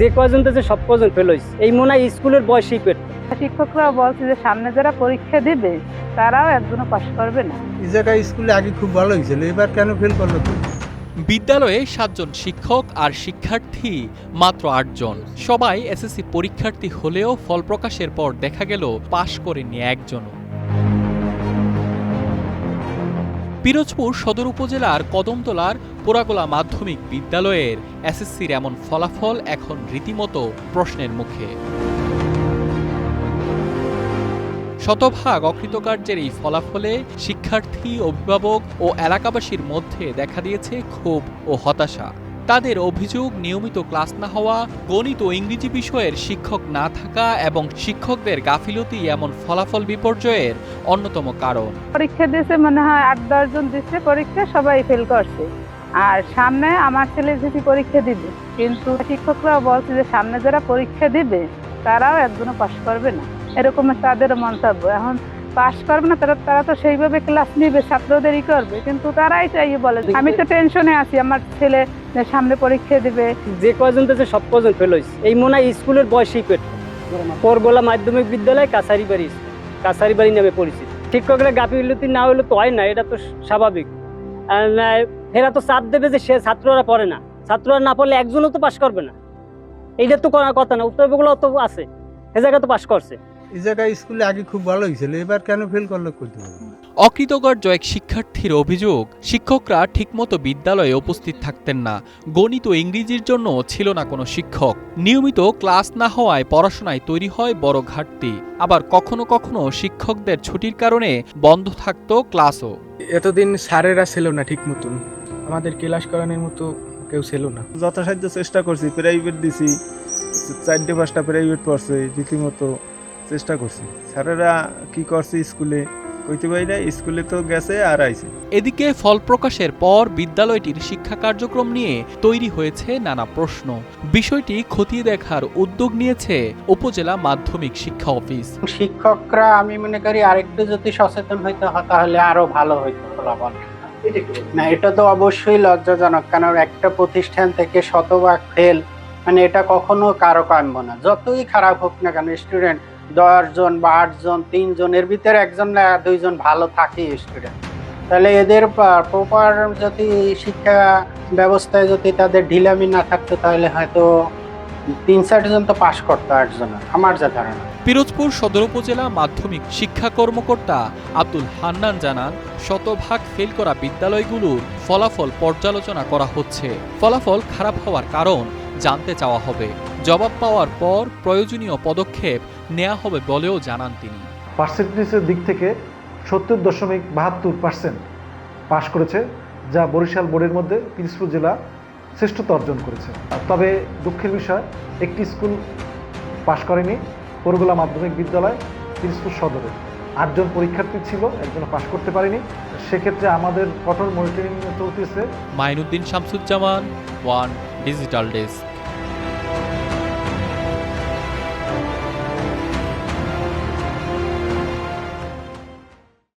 যে কয়জন তো সব কজন ফেল হয়েছে, এই মনে হয় স্কুলের বয়সেই পেট। শিক্ষকরাও বলছে যে সামনে যারা পরীক্ষা দিবে তারাও একজনও পাস করবে না। এই জায়গায় স্কুলে আগে খুব ভালো হয়েছিল, এবার কেন ফেল করলো তো? বিদ্যালয়ে 7 জন শিক্ষক আর শিক্ষার্থী মাত্র 8 জন। সবাই এসএসসি পরীক্ষার্থী হলেও ফল প্রকাশের পর দেখা গেল পাশ করেনি একজনও। পিরোজপুর সদর উপজেলার কদমতলার পোড়াগোলা মাধ্যমিক বিদ্যালয়ের এসএসসির এমন ফলাফল এখন রীতিমতো প্রশ্নের মুখে। শতভাগ অকৃতকার্যের এই ফলাফলে শিক্ষার্থী, অভিভাবক ও এলাকাবাসীর মধ্যে দেখা দিয়েছে ক্ষোভ ও হতাশা। তাদের অভিযোগ, নিয়মিত ক্লাস না হওয়া, গণিত ও ইংরেজি বিষয়ের শিক্ষক না থাকা এবং শিক্ষকদের গাফিলতি এমন ফলাফল বিপর্যয়ের অন্যতম কারণ। পরীক্ষা দিয়েছে মনে হয় 8-10 জন দিচ্ছে পরীক্ষা, সবাই ফেল করছে। আর সামনে আমার ছেলে যদি পরীক্ষা দিবে, কিন্তু শিক্ষকরাও বলছে যে সামনে যারা পরীক্ষা দিবে তারাও একজনও পাস করবে না, এরকম তাদের মন্তব্য। এখন পাস করবে না তারা তো সেইভাবে ক্লাস নিবে, ছাত্রদেরই করবে, কিন্তু তারাই চাই বলে। আমি তো টেনশনে আছি, আমার ছেলে সামনে পরীক্ষা দিবে। যে কয়জন তো সব কজন ফেল হয়েছে, এই মনে হয় স্কুলের বয়সেই পেট। পরগোলা মাধ্যমিক বিদ্যালয় কাছারি বাড়ি নামে পরিচিত। শিক্ষকরা গাফিলতি না হলে তো হয় না, এটা তো স্বাভাবিক। এরা তো চাপ দেবে যে সে ছাত্ররা পড়ে না, ছাত্ররা না পড়লে একজনও তো পাস করবে না। এইটা তো করার কথা না, উত্তরগুলো তো আছে, এ জায়গায় তো পাস করছে। এই জায়গায় স্কুলে আগে খুব ভালো হয়েছিল, এবার কেন ফেল করলো করতে পারবো? অকৃতকার্য এক শিক্ষার্থীর অভিযোগ, শিক্ষকরা ঠিকমতো বিদ্যালয়ে উপস্থিত থাকতেন না। গণিত ও ইংরেজির জন্য ছিল না কোনো শিক্ষক। নিয়মিত ক্লাস না হওয়ায় পড়াশোনায় তৈরি হয় বড় ঘাটতি। আবার কখনো কখনো শিক্ষকদের ছুটির কারণে বন্ধ থাকতো ক্লাসও। এতদিন স্যারেরা ছিল না ঠিক মতন, আমাদের ক্লাস করানোর মতো কেউ ছিল না। যথাসাধ্য চেষ্টা করছি, প্রাইভেট দিছি, 4-5টা প্রাইভেট পড়ছে, রীতিমতো চেষ্টা করছি। স্যারেরা কি করছে স্কুলে কইতে পারি না, স্কুলে তো গেছে আর আইছে। এদিকে ফল প্রকাশের পর বিদ্যালয়টির শিক্ষা কার্যক্রম নিয়ে তৈরি হয়েছে নানা প্রশ্ন। বিষয়টি খতিয়ে দেখার উদ্যোগ নিয়েছে উপজেলা মাধ্যমিক শিক্ষা অফিস। শিক্ষকরা আমি মনে করি আরেকটু যদি সচেতন হইতে হয় তাহলে আরো ভালো হইতো ফলাফল। না, এটা তো অবশ্যই লজ্জাজনক, কারণ একটা প্রতিষ্ঠান থেকে শতভাগ ফেল, মানে এটা কখনো কারো কাম্য না। যতই খারাপ হোক না কেন, স্টুডেন্ট 10 জন বা 8 জন, 3 জনের ভিতরে 1 জন না 2 জন ভালো থাকে স্টুডেন্ট। তাহলে এদের প্রপার যদি শিক্ষা ব্যবস্থায় যদি তাদের ঢিলামি না থাকতো তাহলে হয়তো 3-4 জন তো পাশ করতো 8 জন, আমার যা ধারণা। পিরোজপুর সদর উপজেলা মাধ্যমিক শিক্ষা কর্মকর্তা আব্দুল হান্নান জানান, শতভাগ ফেল করা বিদ্যালয়গুলোর ফলাফল পর্যালোচনা করা হচ্ছে। ফলাফল খারাপ হওয়ার কারণ জানতে চাওয়া হবে। জবাব পাওয়ার পর প্রয়োজনীয় পদক্ষেপ নেওয়া হবে বলেও জানান তিনি। পার্সেন্টেজের দিক থেকে 70.72% পাশ করেছে, যা বরিশাল বোর্ডের মধ্যে পিরোজপুর জেলা শ্রেষ্ঠতা অর্জন করেছে। তবে দুঃখের বিষয়, একটি স্কুল পাশ করেনি, পোড়াগোলা মাধ্যমিক বিদ্যালয় পিরোজপুর সদরে 8 জন পরীক্ষার্থী ছিল, একজন পাশ করতে পারেনি। সেক্ষেত্রে আমাদের কঠোর মনিটরিং চলতেছে। Mainuddin Shamsuzzaman, one digital desk.